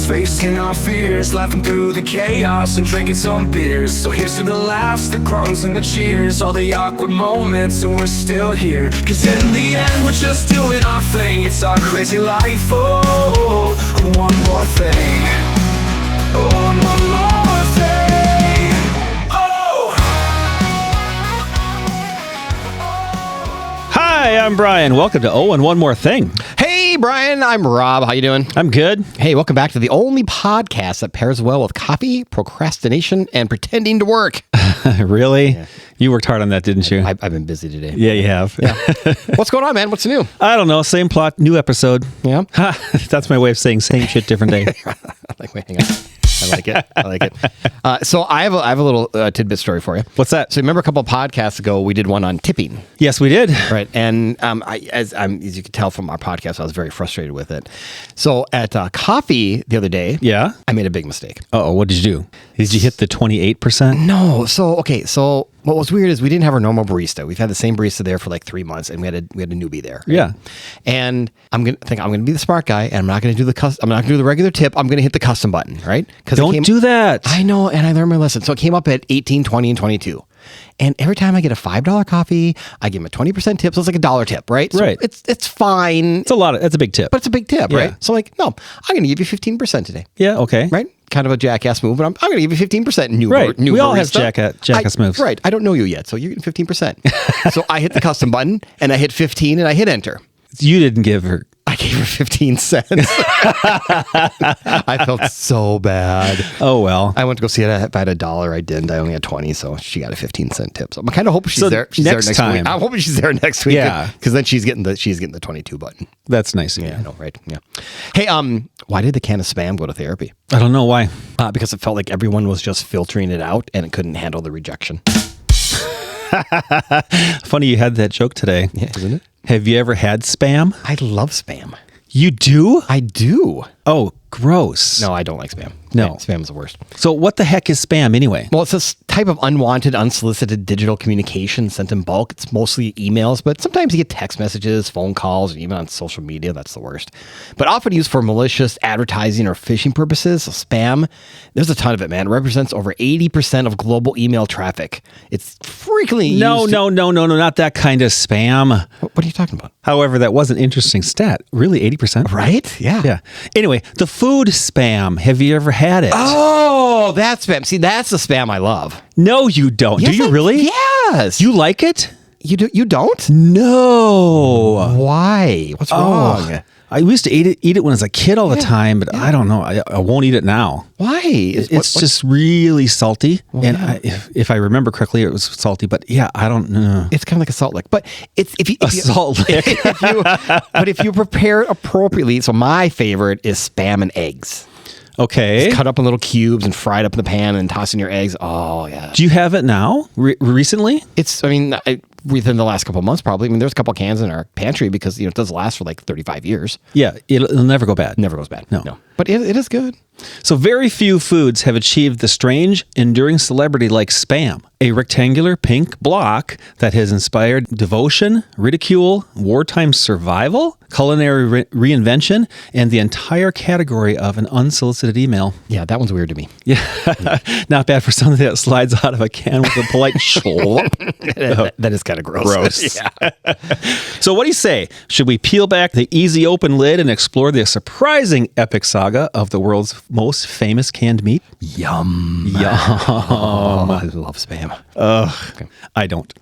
facing our fears, laughing through the chaos and drinking some beers. So here's to the laughs, the grunts and the cheers, all the awkward moments, and we're still here. Cause in the end we're just doing our thing. It's our crazy life, oh, one more thing. Oh, one more thing. Oh! Hi, I'm Brian. Welcome to Oh, and One More Thing. Hey, Brian. I'm Rob. How you doing? I'm good. Hey, welcome back to the only podcast that pairs well with coffee, procrastination, and pretending to work. Really? Yeah. You worked hard on that, didn't you? I've been busy today. Yeah, you have. Yeah. What's going on, man? What's new? I don't know. Same plot, new episode. Yeah. That's my way of saying same shit, different day. Wait, hang on. I like it. So I have a little tidbit story for you. What's that? So remember a couple of podcasts ago, we did one on tipping. Yes, we did. Right. And as you can tell from our podcast, I was very frustrated with it. So at coffee the other day, yeah, I made a big mistake. Uh-oh, what did you do? Did you hit the 28%? No. So what was weird is we didn't have our normal barista. We've had the same barista there for like 3 months, and we had a newbie there. Right? Yeah. And I'm gonna be the smart guy, and I'm not gonna do the regular tip. I'm gonna hit the custom button, right? Don't do that. I know, and I learned my lesson. So it came up at 18, 20, and 22. And every time I get a $5 coffee, I give him a 20% tip. So it's like $1 tip, right? So right. It's fine. That's a big tip. But it's a big tip, yeah. right? So no, I'm going to give you 15% today. Yeah, okay. Right? Kind of a jackass move, but I'm going to give you 15% new right. new we all have barista. jackass moves. Right. I don't know you yet, so you're getting 15%. So I hit the custom button, and I hit 15, and I hit enter. You didn't give her... I gave her 15 cents. I felt so bad. Oh, well. I went to go see it. If I had $1, I didn't. I only had 20, so she got a 15-cent tip. So I'm kind of hoping she's there. She's next there next time. week. I'm hoping she's there next week. Yeah. Because then she's getting the 22 button. That's nice of you. Yeah, I know, right? Yeah. Hey, why did the can of Spam go to therapy? I don't know why. Because it felt like everyone was just filtering it out and it couldn't handle the rejection. Funny you had that joke today. Yeah, isn't it? Have you ever had Spam? I love Spam. You do? I do. Oh, gross. No, I don't like Spam. No. Spam is the worst. So what the heck is Spam anyway? Well, it's this type of unwanted, unsolicited digital communication sent in bulk. It's mostly emails, but sometimes you get text messages, phone calls, or even on social media. That's the worst. But often used for malicious advertising or phishing purposes. So spam, there's a ton of it, man. It represents over 80% of global email traffic. It's frequently used. No, not that kind of spam. What are you talking about? However, that was an interesting stat. Really, 80%? Right? Yeah. Yeah. Anyway, the food spam. Have you ever had it? Oh, that's spam. See, that's the spam I love. No, you don't. Yes, do you really? Yes. You like it? You don't? No. Why? What's wrong? I used to eat it when I was a kid all the time, but I don't know. I won't eat it now. Why? It's just really salty. Well, and yeah. if I remember correctly, it was salty. But yeah, I don't know. It's kind of like a salt lick. But it's salt lick. But if you prepare it appropriately, so my favorite is Spam and eggs. Okay. It's cut up in little cubes and fried up in the pan and toss in your eggs. Oh, yeah. Do you have it now? Recently? Within the last couple of months, probably. I mean, there's a couple of cans in our pantry because, it does last for like 35 years. Yeah. It'll never go bad. Never goes bad. No. But it is good. So very few foods have achieved the strange, enduring celebrity like Spam, a rectangular pink block that has inspired devotion, ridicule, wartime survival, culinary reinvention, and the entire category of an unsolicited email. Yeah, that one's weird to me. Yeah. Not bad for something that slides out of a can with a polite schlop. That is kind of gross. Yeah. So what do you say? Should we peel back the easy open lid and explore the surprising epic saga of the world's most famous canned meat? Yum. Oh, I love Spam. Okay. I don't.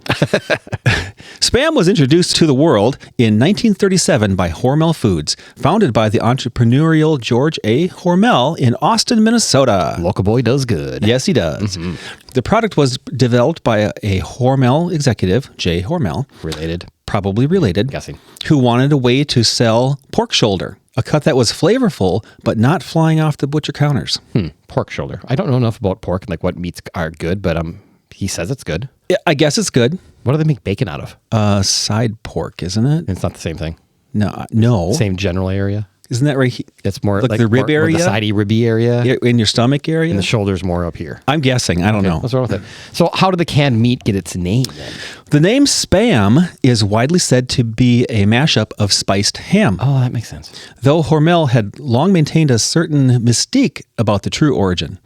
Spam was introduced to the world in 1937 by Hormel Foods, founded by the entrepreneurial George A. Hormel in Austin, Minnesota. Local boy does good. Yes, he does. Mm-hmm. The product was developed by a Hormel executive, J. Hormel. Related. Probably related. Guessing. Who wanted a way to sell pork shoulder, a cut that was flavorful, but not flying off the butcher counters. Pork shoulder. I don't know enough about pork and like what meats are good, but he says it's good. Yeah, I guess it's good. What do they make bacon out of? Side pork, isn't it? It's not the same thing. No. Same general area? Isn't that right? It's more like the rib more area, the sidey ribby area, yeah, in your stomach area, and the shoulders more up here. I'm guessing. I don't know. What's wrong with it? So how did the canned meat get its name then? The name Spam is widely said to be a mashup of spiced ham. Oh, that makes sense. Though Hormel had long maintained a certain mystique about the true origin.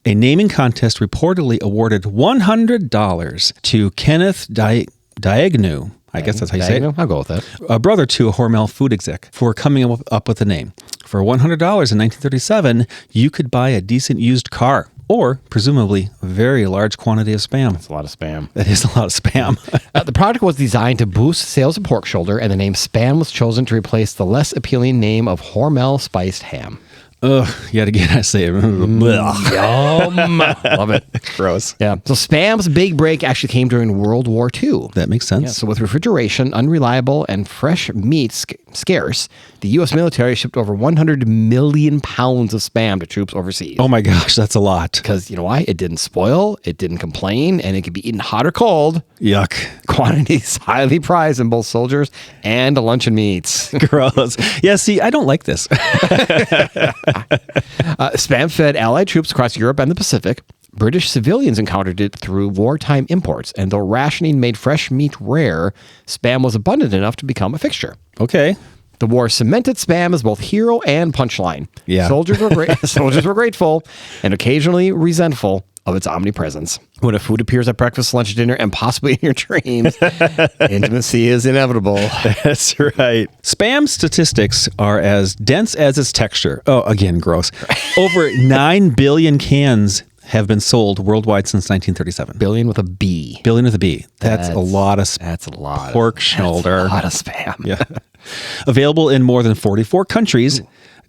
A naming contest reportedly awarded $100 to Kenneth Diagnew. I guess that's how you say it. I'll go with that. A brother to a Hormel food exec for coming up with the name. For $100 in 1937, you could buy a decent used car or presumably a very large quantity of Spam. That's a lot of Spam. That is a lot of Spam. The product was designed to boost sales of pork shoulder, and the name Spam was chosen to replace the less appealing name of Hormel spiced ham. Ugh, yet again, I say it. Yum. Love it. Gross. Yeah. So Spam's big break actually came during World War II. That makes sense. Yeah, so with refrigeration unreliable and fresh meat scarce, the U.S. military shipped over 100 million pounds of Spam to troops overseas. Oh my gosh, that's a lot. Because you know why? It didn't spoil, it didn't complain, and it could be eaten hot or cold. Yuck. Quantities highly prized in both soldiers and luncheon meats. Gross. Yeah, see, I don't like this. Spam fed Allied troops across Europe and the Pacific. British civilians encountered it through wartime imports, and though rationing made fresh meat rare, Spam was abundant enough to become a fixture. Okay. The war cemented Spam as both hero and punchline. Yeah. Soldiers were grateful and occasionally resentful of its omnipresence. When a food appears at breakfast, lunch, dinner, and possibly in your dreams, intimacy is inevitable. That's right. Spam statistics are as dense as its texture. Oh, again, gross. Over 9 billion cans have been sold worldwide since 1937. Billion with a B. Billion with a B. That's a lot of That's a lot. pork shoulder. That's a lot of Spam. Yeah. Available in more than 44 countries.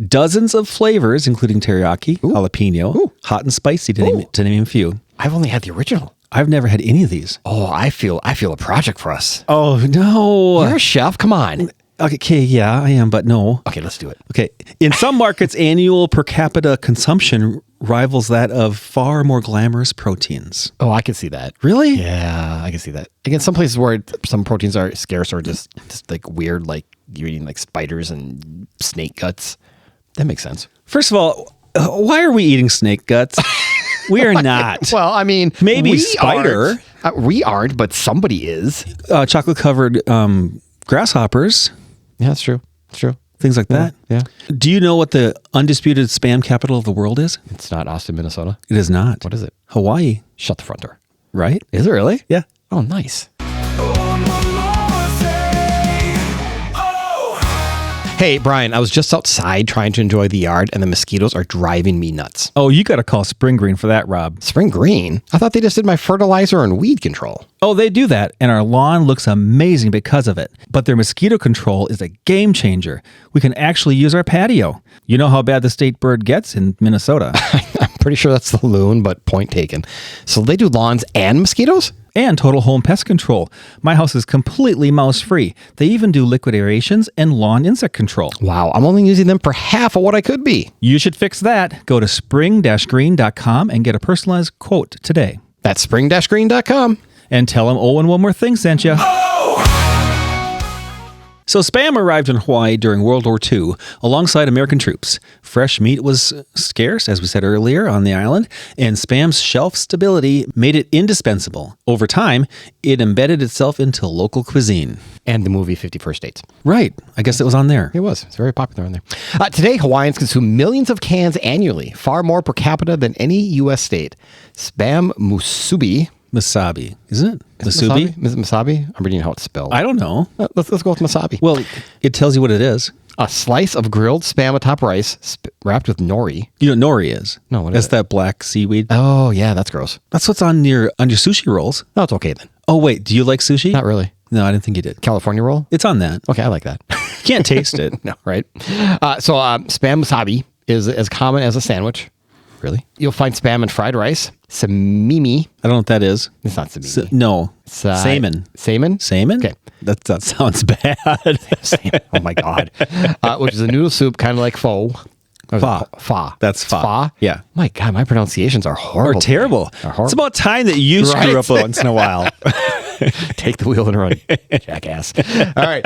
Dozens of flavors, including teriyaki, jalapeno, hot and spicy, to name a few. I've only had the original. I've never had any of these. Oh, I feel a project for us. Oh, no. You're a chef. Come on. Okay, yeah, I am, but no. Okay, let's do it. Okay. In some markets, annual per capita consumption rivals that of far more glamorous proteins. Oh, I can see that. Really? Yeah, I can see that. Again, some places where some proteins are scarce or just like weird, like you're eating like spiders and snake guts. That makes sense. First of all, why are we eating snake guts? We are not. Well, I mean, maybe we spider. We aren't, but somebody is. Chocolate covered grasshoppers. Yeah, that's true. It's true. Things like that. Yeah. Do you know what the undisputed Spam capital of the world is? It's not Austin, Minnesota. It is not. What is it? Hawaii. Shut the front door. Right? Is it really? Yeah. Oh, nice. Hey, Brian, I was just outside trying to enjoy the yard, and the mosquitoes are driving me nuts. Oh, you got to call Spring Green for that, Rob. Spring Green? I thought they just did my fertilizer and weed control. Oh, they do that, and our lawn looks amazing because of it. But their mosquito control is a game changer. We can actually use our patio. You know how bad the state bird gets in Minnesota. I'm pretty sure that's the loon, but point taken. So they do lawns and mosquitoes? And total home pest control. My house is completely mouse-free. They even do liquid aerations and lawn insect control. Wow, I'm only using them for half of what I could be. You should fix that. Go to spring-green.com and get a personalized quote today. That's spring-green.com. And tell them Owen One More Thing sent you. So Spam arrived in Hawaii during World War II alongside American troops. Fresh meat was scarce, as we said earlier, on the island, and Spam's shelf stability made it indispensable. Over time, it embedded itself into local cuisine. And the movie 50 First Dates. Right. I guess it was on there. It was. It's very popular on there. Today, Hawaiians consume millions of cans annually, far more per capita than any U.S. state. Spam musubi. Masabi, isn't it? Masubi? Is it Masabi? I'm reading how it's spelled. I don't know. Let's go with Masabi. Well, it tells you what it is. A slice of grilled Spam atop rice wrapped with nori. You know what nori is? No, what is That's it? that black seaweed. Oh, yeah, that's gross. That's what's on your sushi rolls. No, it's okay then. Oh, wait. Do you like sushi? Not really. No, I didn't think you did. California roll? It's on that. Okay, I like that. You can't taste it. No, right? Spam musabi is as common as a sandwich. Really? You'll find Spam in fried rice. Samimi. I don't know what that is. It's not samimi. No. Salmon. Salmon? Salmon? Okay. That sounds bad. Oh my God. Which is a noodle soup, kind of like pho. Pho. That's pho. Pho? Yeah. My God, my pronunciations are horrible. Or terrible. Are horrible. It's about time that you screw Right. up once in a while. Take the wheel and run, jackass. All right.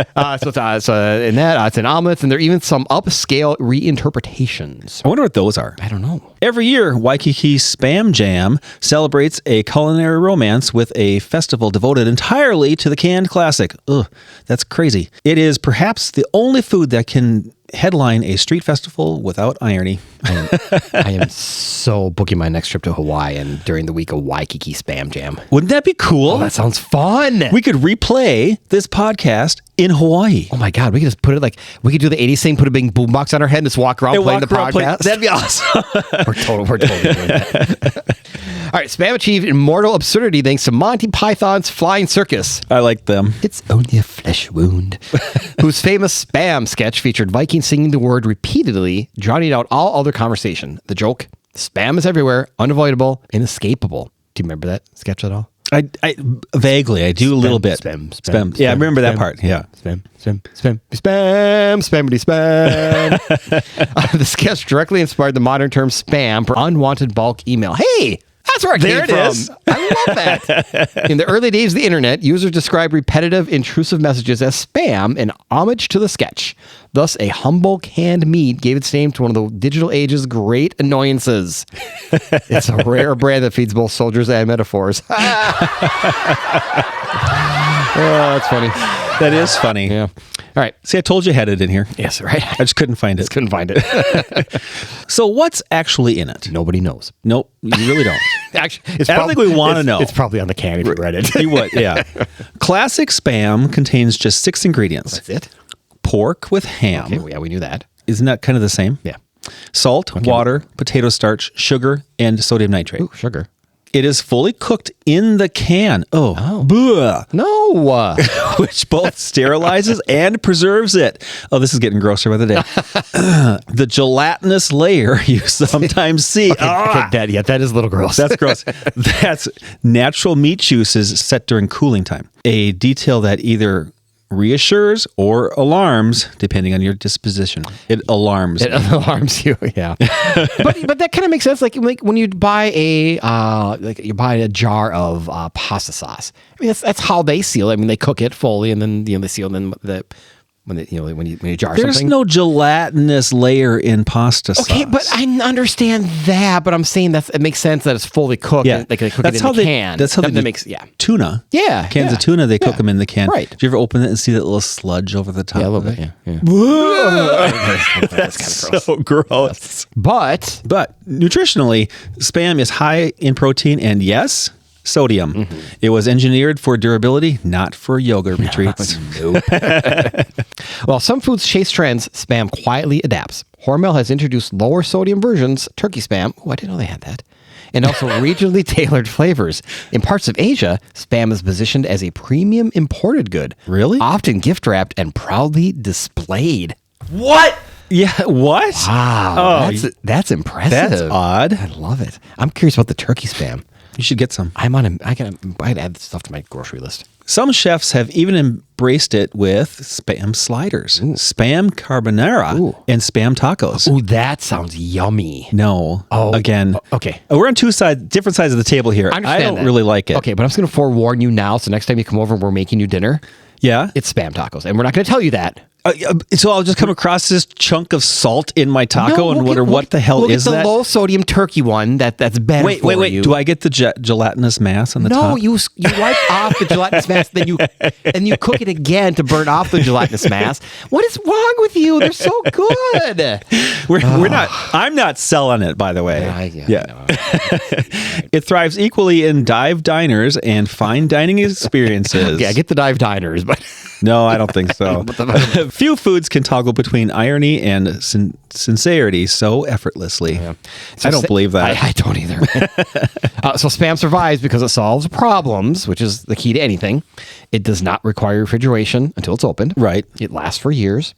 So in that, it's an omelets, and there are even some upscale reinterpretations. I wonder what those are. I don't know. Every year, Waikiki Spam Jam celebrates a culinary romance with a festival devoted entirely to the canned classic. Ugh, that's crazy. It is perhaps the only food that can headline a street festival without irony. I am so booking my next trip to Hawaii and during the week of Waikiki Spam Jam. Wouldn't that be cool? Oh, that sounds fun. We could replay this podcast in Hawaii. Oh my God, we could just put it we could do the 80s thing, put a big boombox on our head and just walk around playing the podcast. That'd be awesome. We're totally doing that. All right, Spam achieved immortal absurdity thanks to Monty Python's Flying Circus. I like them. It's only a flesh wound. Whose famous Spam sketch featured Vikings singing the word repeatedly, drowning out all other conversation. The joke, Spam is everywhere, unavoidable, inescapable. Do you remember that sketch at all? I vaguely, I do a little bit. Spam. Yeah, I remember that part. Yeah. Spammity spam. The sketch directly inspired the modern term spam for unwanted bulk email. Hey, that's where it came from. Is. I love that. In the early days of the internet, users described repetitive, intrusive messages as spam in homage to the sketch. Thus, a humble canned meat gave its name to one of the digital age's great annoyances. It's a rare brand that feeds both soldiers and metaphors. Oh, that's funny. That is funny. Yeah. All right. See, I told you I had it in here. Yes, right. I just couldn't find it. Couldn't find it. So what's actually in it? Nobody knows. Nope, you really don't. Actually, I don't think we want to know. It's probably on the can if you read it. You would, yeah. Classic Spam contains just 6 ingredients. That's it? Pork with ham. Okay, well, yeah, we knew that. Isn't that kind of the same? Yeah. Salt, water, potato starch, sugar, and sodium nitrate. Ooh, sugar. It is fully cooked in the can. Oh. Bleh. No. Which both sterilizes and preserves it. Oh, this is getting grosser by the day. The gelatinous layer you sometimes see. Okay, that is a little gross. That's gross. That's natural meat juices set during cooling time. A detail that either reassures or alarms, depending on your disposition. It alarms. It alarms you, yeah. but that kind of makes sense. Like when you buy a jar of pasta sauce. I mean, that's how they seal it. I mean, they cook it fully, and then they seal. And then when you jar There's something. no gelatinous layer in pasta sauce. Okay, but I understand that. But I'm saying it makes sense that it's fully cooked. Yeah, and they cook it in the can. That's how they do makes tuna. Yeah, cans of tuna. They cook them in the can. Right. Do you ever open it and see that little sludge over the top? Yeah, a little of bit. it? Yeah. That's kind of so gross. But Nutritionally, Spam is high in protein and yes, sodium. Mm-hmm. It was engineered for durability, not for yoga retreats. Nope. While some foods chase trends, Spam quietly adapts. Hormel has introduced lower sodium versions, turkey Spam. Oh, I didn't know they had that. And also regionally tailored flavors. In parts of Asia, Spam is positioned as a premium imported good. Really? Often gift wrapped and proudly displayed. What? Yeah, what? Wow. That's impressive. That's odd. I love it. I'm curious about the turkey Spam. You should get some. I gotta add this stuff to my grocery list. Some chefs have even embraced it with Spam sliders, Spam carbonara, and Spam tacos. Ooh, that sounds yummy. No. Oh, again. Okay. We're on different sides of the table here. I don't really like it. Okay, but I'm just going to forewarn you now. So next time you come over and we're making you dinner, Yeah. it's Spam tacos. And we're not going to tell you that. So I'll just come across this chunk of salt in my taco and wonder what the hell is that? that? The low sodium turkey one that's better for you. Wait. Do I get the gelatinous mass on the top? No, you wipe off the gelatinous mass, then you cook it again to burn off the gelatinous mass. What is wrong with you? They're so good. We're not. I'm not selling it, by the way. Yeah. It thrives equally in dive diners and fine dining experiences. Yeah, I get the dive diners, but no, I don't think so. Few foods can toggle between irony and sincerity so effortlessly. Yeah. So I don't believe that. I don't either. So Spam survives because it solves problems, which is the key to anything. It does not require refrigeration until it's opened. Right. It lasts for years.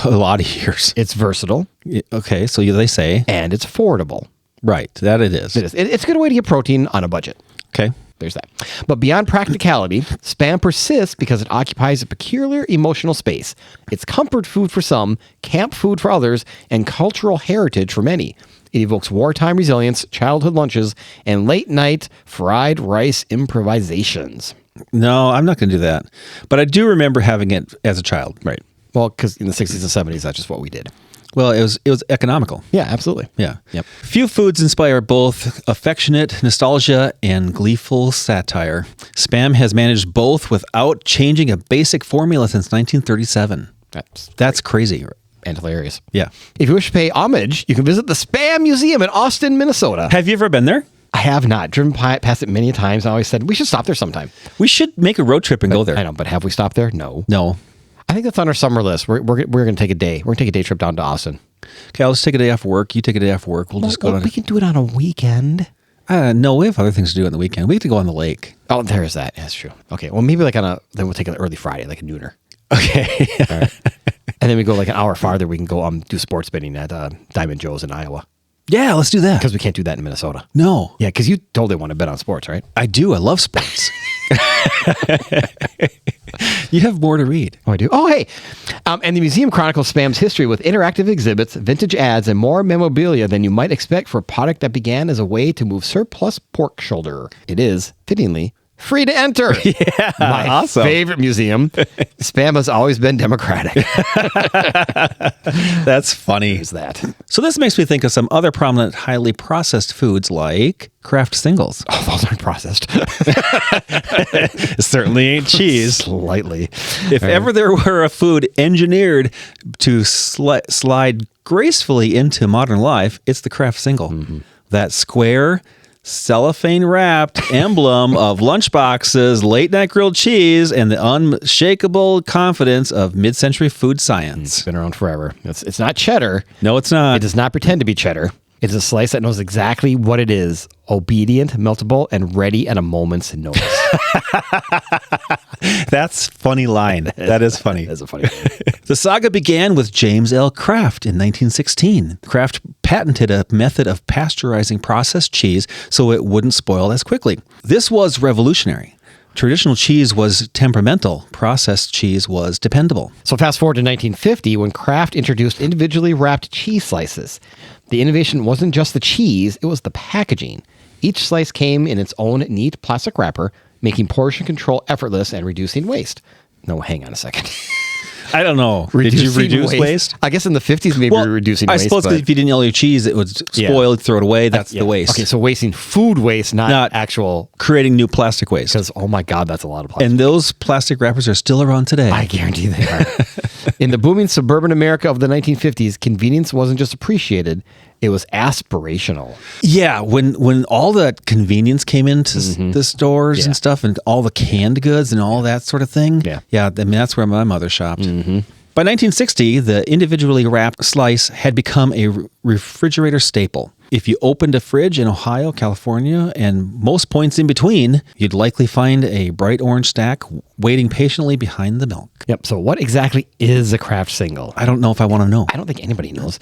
A lot of years. It's versatile. Okay, so they say. And it's affordable. Right, that it is. It is. It's a good way to get protein on a budget. Okay. There's that. But beyond practicality, Spam persists because it occupies a peculiar emotional space. It's comfort food for some, camp food for others, and cultural heritage for many. It evokes wartime resilience, childhood lunches, and late night fried rice improvisations. No, I'm not going to do that. But I do remember having it as a child. Right. Well, because in the 60s and 70s, that's just what we did. Well, it was economical. Yeah, absolutely. Yeah. Yep. Few foods inspire both affectionate nostalgia and gleeful satire. Spam has managed both without changing a basic formula since 1937. That's crazy. And hilarious. Yeah. If you wish to pay homage, you can visit the Spam Museum in Austin, Minnesota. Have you ever been there? I have not. Driven past it many times. I always said, we should stop there sometime. We should make a road trip and go there. I know, but have we stopped there? No. No. I think that's on our summer list. We're going to take a day. We're going to take a day trip down to Austin. Okay, I'll just take a day off work. You take a day off work. We'll just go. We can do it on a weekend. No, we have other things to do on the weekend. We have to go on the lake. Oh, there is that. That's true. Okay, well, maybe then we'll take an early Friday, like a nooner. Okay. All right. And then we go like an hour farther. We can go do sports betting at Diamond Joe's in Iowa. Yeah, let's do that. Because we can't do that in Minnesota. No. Yeah, because you totally want to bet on sports, right? I do. I love sports. You have more to read. Oh, I do. Oh, hey. And the museum chronicles Spam's history with interactive exhibits, vintage ads, and more memorabilia than you might expect for a product that began as a way to move surplus pork shoulder. It is, fittingly, free to enter. Yeah, my awesome. favorite museum. Spam has always been democratic. That's funny. Is that? So this makes me think of some other prominent highly processed foods like Kraft singles. Oh, those aren't processed. It certainly ain't cheese. Slightly. If ever there were a food engineered to slide gracefully into modern life, it's the Kraft single. Mm-hmm. That square, cellophane wrapped emblem of lunchboxes, late night grilled cheese, and the unshakable confidence of mid-century food science. It's been around forever. It's not cheddar. No, it's not. It does not pretend to be cheddar. It's a slice that knows exactly what it is. Obedient, meltable, and ready at a moment's notice. That's a funny line. That is funny. That's a funny line. The saga began with James L. Kraft in 1916. Kraft patented a method of pasteurizing processed cheese so it wouldn't spoil as quickly. This was revolutionary. Traditional cheese was temperamental. Processed cheese was dependable. So fast forward to 1950 when Kraft introduced individually wrapped cheese slices. The innovation wasn't just the cheese, it was the packaging. Each slice came in its own neat plastic wrapper, making portion control effortless and reducing waste. No, hang on a second. I don't know. Did you reduce waste? I guess in the 50s, maybe reducing waste. I suppose if you didn't eat all your cheese, it would spoil, you'd throw it away. That's the waste. Okay, so wasting food waste, not actual... creating new plastic waste. Because, oh my God, that's a lot of plastic. And those plastic wrappers are still around today. I guarantee they are. In the booming suburban America of the 1950s, convenience wasn't just appreciated, it was aspirational. Yeah, when all that convenience came into the stores and stuff, and all the canned goods and all that sort of thing. Yeah. I mean, that's where my mother shopped. Mm-hmm. By 1960, the individually wrapped slice had become a refrigerator staple. If you opened a fridge in Ohio, California, and most points in between, you'd likely find a bright orange stack waiting patiently behind the milk. Yep. So what exactly is a Kraft single? I don't know if I want to know. I don't think anybody knows.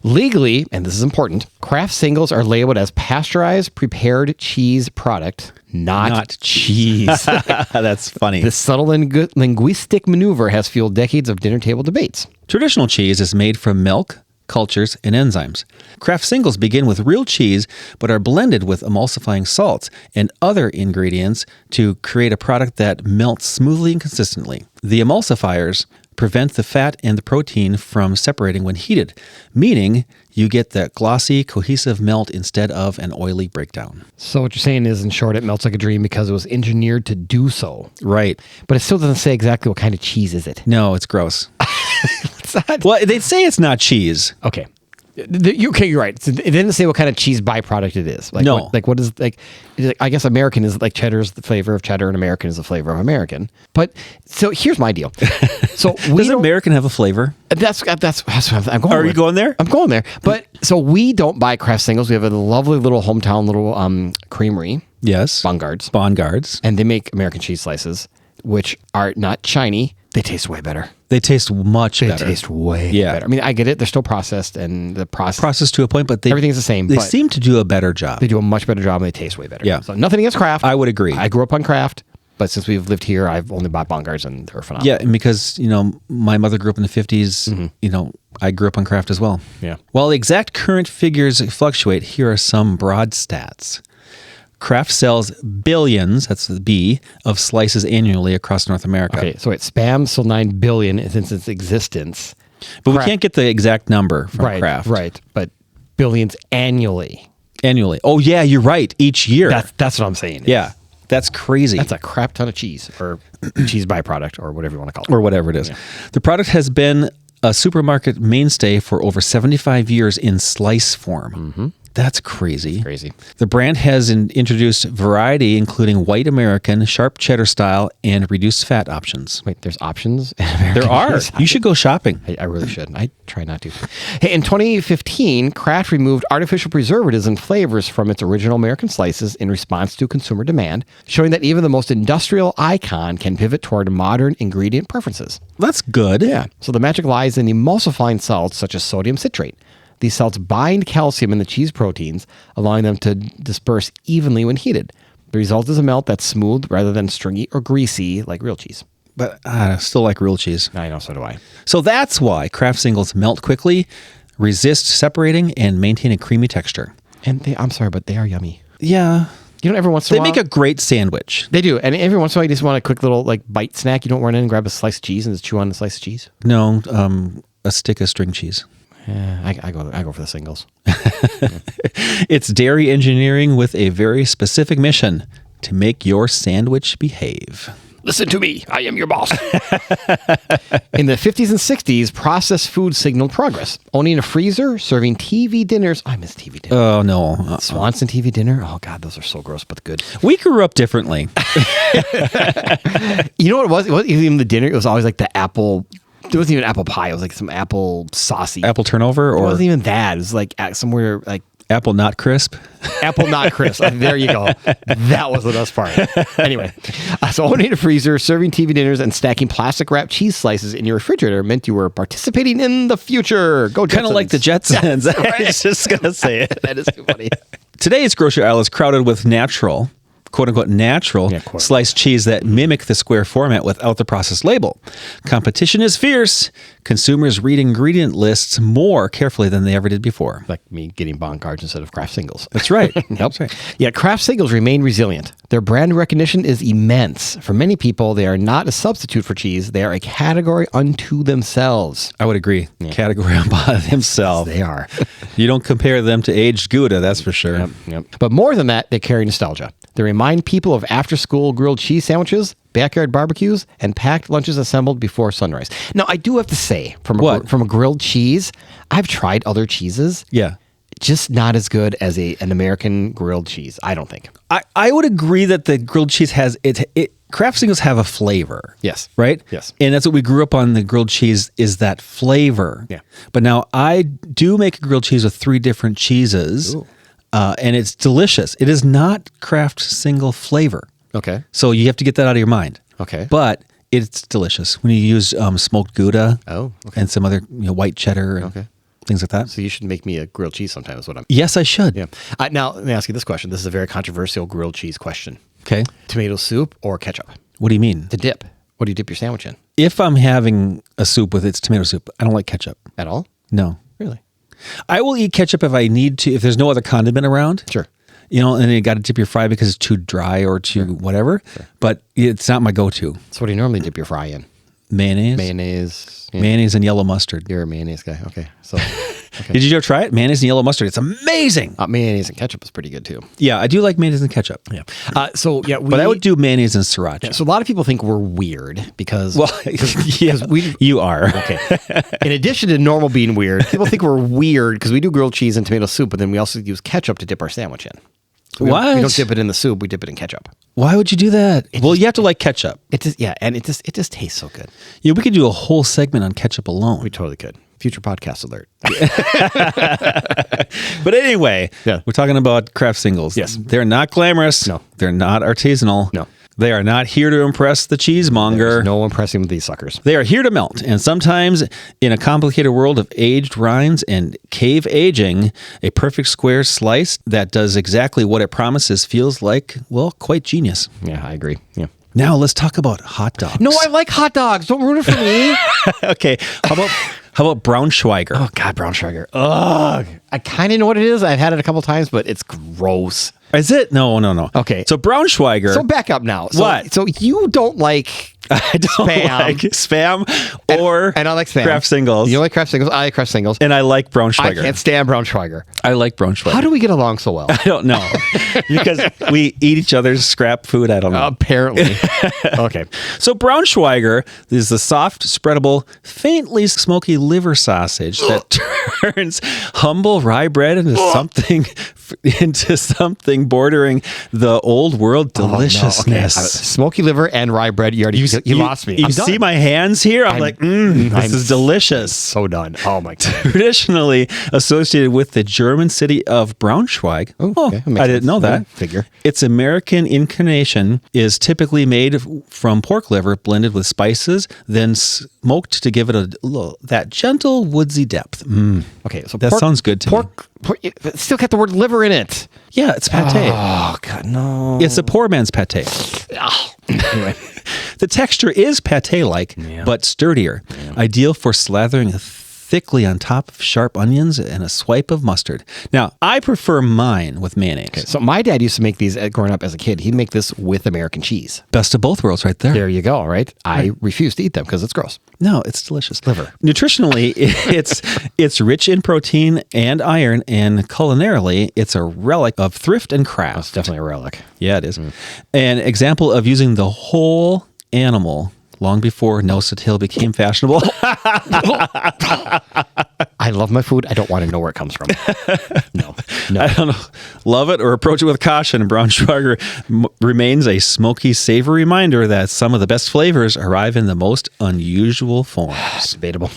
Legally, and this is important, Kraft singles are labeled as pasteurized prepared cheese product, not cheese. That's funny. This subtle linguistic maneuver has fueled decades of dinner table debates. Traditional cheese is made from milk, cultures, and enzymes. Kraft singles begin with real cheese, but are blended with emulsifying salts and other ingredients to create a product that melts smoothly and consistently. The emulsifiers prevent the fat and the protein from separating when heated, meaning you get that glossy, cohesive melt instead of an oily breakdown. So what you're saying is, in short, it melts like a dream because it was engineered to do so. Right. But it still doesn't say exactly what kind of cheese is it. No, it's gross. What's that? Well, they'd say it's not cheese. Okay. You're right. It didn't say what kind of cheese byproduct it is. Like, no. What is I guess American is like cheddar is the flavor of cheddar and American is the flavor of American. But so here's my deal. So does American have a flavor? That's what I'm going. Are you going there? I'm going there. But so we don't buy Kraft singles. We have a lovely little hometown little creamery. Yes. Bongards. And they make American cheese slices, which are not shiny. They taste way better. They taste much better. They taste way better. I mean, I get it. They're still processed and the process to a point, but everything's the same. They seem to do a better job. They do a much better job and they taste way better. Yeah. So nothing against Kraft. I would agree. I grew up on Kraft. But since we've lived here, I've only bought Bongards, and they're phenomenal. Yeah, and because, my mother grew up in the 50s, I grew up on Kraft as well. Yeah. While the exact current figures fluctuate, here are some broad stats. Kraft sells billions, that's the B, of slices annually across North America. Okay, so Spam sold 9 billion since its existence. But we Kraft- can't get the exact number from Kraft. Right, but billions annually. Annually. Oh, yeah, you're right. Each year. That's what I'm saying. Yeah. That's crazy. That's a crap ton of cheese, or cheese byproduct, or whatever you want to call it. Or whatever it is. Yeah. The product has been a supermarket mainstay for over 75 years in slice form. Mm-hmm. That's crazy. Crazy. The brand has introduced variety, including white American, sharp cheddar style, and reduced fat options. Wait, there's options? In American There are. cheese? You should go shopping. I really should. I try not to. Hey, in 2015, Kraft removed artificial preservatives and flavors from its original American slices in response to consumer demand, showing that even the most industrial icon can pivot toward modern ingredient preferences. That's good. Yeah. So the magic lies in emulsifying salts such as sodium citrate. These salts bind calcium in the cheese proteins, allowing them to disperse evenly when heated. The result is a melt that's smooth rather than stringy or greasy like real cheese. But I still like real cheese. I know, so do I. So that's why Kraft singles melt quickly, resist separating, and maintain a creamy texture. And I'm sorry, but they are yummy. Yeah. You know, every once in a while... They make a great sandwich. They do. And every once in a while, you just want a quick little bite snack. You don't run in and grab a slice of cheese and just chew on the slice of cheese. No, a stick of string cheese. Yeah, I go for the singles. It's dairy engineering with a very specific mission: to make your sandwich behave. Listen to me. I am your boss. In the 50s and 60s, processed food signaled progress. Owning a freezer, serving TV dinners. I miss TV dinners. Oh, no. Swanson TV dinner. Oh, God, those are so gross, but good. We grew up differently. You know what it was? It wasn't even the dinner. It was always like the apple... It wasn't even apple pie. It was like some apple saucy. Apple turnover? It Or wasn't even that. It was like somewhere like... apple not crisp? Apple not crisp. There you go. That was the best part. Anyway, so owning a freezer, serving TV dinners, and stacking plastic wrapped cheese slices in your refrigerator meant you were participating in the future. Go Jetsons. Kind of like the Jetsons. Yes, right. I was just going to say it. That is too funny. Today's grocery aisle is crowded with natural, quote-unquote natural, sliced cheese that mimic the square format without the processed label. Competition is fierce. Consumers read ingredient lists more carefully than they ever did before. Like me getting Bongards instead of Kraft singles. That's right. That's right. Yet Kraft singles remain resilient. Their brand recognition is immense. For many people, they are not a substitute for cheese. They are a category unto themselves. I would agree. Yeah. Category by themselves. They are. You don't compare them to aged Gouda, that's for sure. Yep. But more than that, they carry nostalgia. They remind people of after-school grilled cheese sandwiches, backyard barbecues, and packed lunches assembled before sunrise. Now, I do have to say, from a grilled cheese, I've tried other cheeses. Yeah. Just not as good as an American grilled cheese, I don't think. I would agree that the grilled cheese has Kraft singles have a flavor. Yes. Right? Yes. And that's what we grew up on, the grilled cheese is that flavor. Yeah. But now I do make a grilled cheese with 3 different cheeses. Ooh. And it's delicious. It is not Kraft single flavor. Okay. So you have to get that out of your mind. Okay. But it's delicious when you use smoked Gouda. Oh, okay. And some other white cheddar and things like that. So you should make me a grilled cheese sometime is what I'm... Yes, I should. Yeah. Now, let me ask you this question. This is a very controversial grilled cheese question. Okay. Tomato soup or ketchup? What do you mean? The dip. What do you dip your sandwich in? If I'm having a soup with its tomato soup, I don't like ketchup. At all? No. Really? I will eat ketchup if I need to, if there's no other condiment around. Sure. And you got to dip your fry because it's too dry or too whatever. Sure. But it's not my go-to. So what do you normally dip your fry in? Mayonnaise. Mayonnaise. Yeah. Mayonnaise and yellow mustard. You're a mayonnaise guy. Okay. So... Okay. Did you ever try it? Mayonnaise and yellow mustard. It's amazing. Mayonnaise and ketchup is pretty good too. Yeah, I do like mayonnaise and ketchup. Yeah. But I would do mayonnaise and sriracha. Yeah, so a lot of people think we're weird because... Well, you are. Okay. In addition to normal being weird, people think we're weird because we do grilled cheese and tomato soup, but then we also use ketchup to dip our sandwich in. So we don't dip it in the soup. We dip it in ketchup. Why would you do that? You have to like ketchup. It just tastes so good. Yeah, we could do a whole segment on ketchup alone. We totally could. Future podcast alert. But anyway, we're talking about Kraft singles. Yes. They're not glamorous. No. They're not artisanal. No. They are not here to impress the cheesemonger. There's no impressing with these suckers. They are here to melt. And sometimes in a complicated world of aged rinds and cave aging, a perfect square slice that does exactly what it promises feels like, well, quite genius. Yeah, I agree. Yeah. Now let's talk about hot dogs. No, I like hot dogs. Don't ruin it for me. Okay. How about Braunschweiger? Oh, God, Braunschweiger. Ugh. I kind of know what it is. I've had it a couple times, but it's gross. Is it? No. Okay. So Braunschweiger. So back up now. What? So you don't like I don't Spam. like Spam or and I like Spam. Kraft Singles. You like Kraft Singles? I like Kraft Singles. And I like Braunschweiger. I can't stand Braunschweiger. I like Braunschweiger. How do we get along so well? I don't know. Because we eat each other's scrap food. I don't know. Apparently. Okay. So Braunschweiger is the soft, spreadable, faintly smoky liver sausage that turns humble rye bread into something bordering the old world deliciousness. Okay. Smoky liver and rye bread. You lost me. You I'm see done. my hands here? I'm like, this is delicious. So done. Oh my God. Traditionally associated with the German city of Braunschweig. Okay. That makes I didn't sense. know that. Yeah, figure. Its American incarnation is typically made from pork liver blended with spices, then smoked to give it that gentle woodsy depth. Okay. So That sounds good to me. pork, it's still got the word liver in it. Yeah, it's pate. Oh God, no. It's a poor man's pate. Anyway. The texture is pate-like, but sturdier. Ideal for slathering thickly on top of sharp onions and a swipe of mustard. Now, I prefer mine with mayonnaise. So my dad used to make these growing up as a kid. He'd make this with American cheese. Best of both worlds right there. There you go, right? I refuse to eat them because it's gross. No, it's delicious. Liver. Nutritionally, it's rich in protein and iron, and culinarily, it's a relic of thrift and craft. It's definitely a relic. Yeah, it is. An example of using the whole animal long before nose to tail became fashionable. I love my food. I don't want to know where it comes from. No. I don't know. Love it or approach it with caution. Braunschweiger remains a smoky, savory reminder that some of the best flavors arrive in the most unusual forms. Debatable.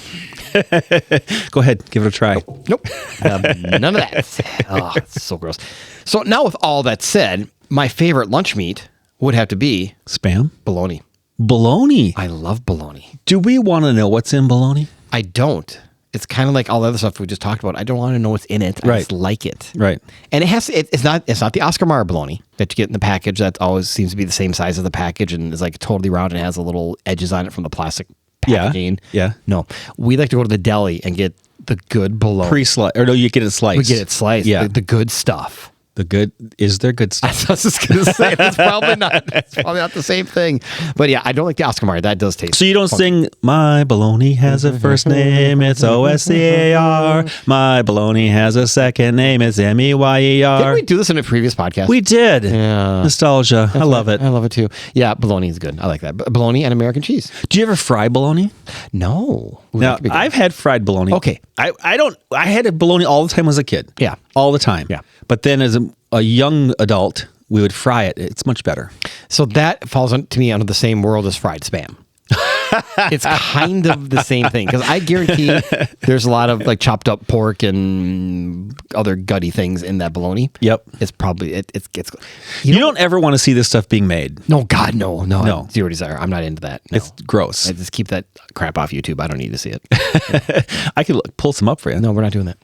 Go ahead, give it a try. Nope. None of that. Oh, it's so gross. So now with all that said, my favorite lunch meat would have to be Spam? bologna. Bologna. I love bologna. Do we want to know what's in bologna? I don't. It's kind of like all the other stuff we just talked about. I don't want to know what's in it. I Right. just like it. Right. And it's not the Oscar Mayer bologna that you get in the package that always seems to be the same size as the package and is like totally round and has the little edges on it from the plastic packaging. Yeah. No. We like to go to the deli and get the good bologna. Pre-sliced. Or no, you get it sliced. We get it sliced. Yeah. The good stuff. Is there good stuff? I was just going to say, it's probably not the same thing. But yeah, I don't like the Oscar Mayer. That does taste So you don't funky. sing, my bologna has a first name, it's O-S-C-A-R. My bologna has a second name, it's M-E-Y-E-R. Didn't we do this in a previous podcast? We did. Yeah. Nostalgia. I love it. I love it too. Yeah, bologna is good. I like that. Bologna and American cheese. Do you ever fry bologna? No. Ooh, that Now, could be good. I've had fried bologna. Okay. I had bologna all the time as a kid. Yeah. All the time. Yeah. But then as a young adult, we would fry it. It's much better. So that falls to me under the same world as fried Spam. It's kind of the same thing because I guarantee there's a lot of like chopped up pork and other gutty things in that bologna. Yep. It's probably it's You don't ever want to see this stuff being made. No, God, no. No. Zero desire. I'm not into that. No. It's gross. I just keep that crap off YouTube. I don't need to see it. I could pull some up for you. No, we're not doing that.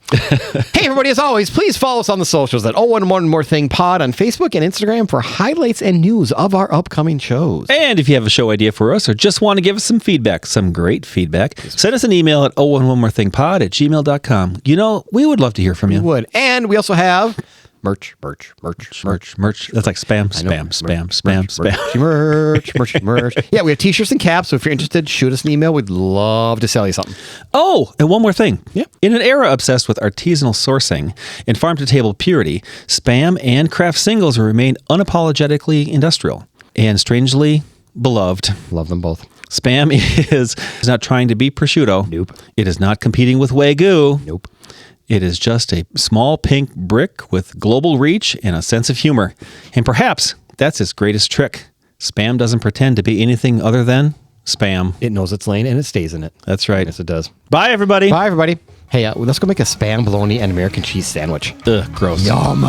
Hey, everybody, as always, please follow us on the socials at One More Thing Pod on Facebook and Instagram for highlights and news of our upcoming shows. And if you have a show idea for us or just want to give us some feedback, some great feedback, send us an email at onemorethinkpod@gmail.com. You know, we would love to hear from you. We would. And we also have merch. Merch. That's like spam. Merch. Yeah, we have t-shirts and caps. So if you're interested, shoot us an email. We'd love to sell you something. Oh, and one more thing. Yeah. In an era obsessed with artisanal sourcing and farm-to-table purity, Spam and Kraft Singles remain unapologetically industrial and strangely beloved. Love them both. Spam is not trying to be prosciutto. Nope. It is not competing with Wagyu. Nope. It is just a small pink brick with global reach and a sense of humor. And perhaps that's its greatest trick. Spam doesn't pretend to be anything other than Spam. It knows its lane and it stays in it. That's right. Yes, it does. Bye, everybody. Bye, everybody. Hey, let's go make a Spam bologna and American cheese sandwich. Ugh, gross. Yum.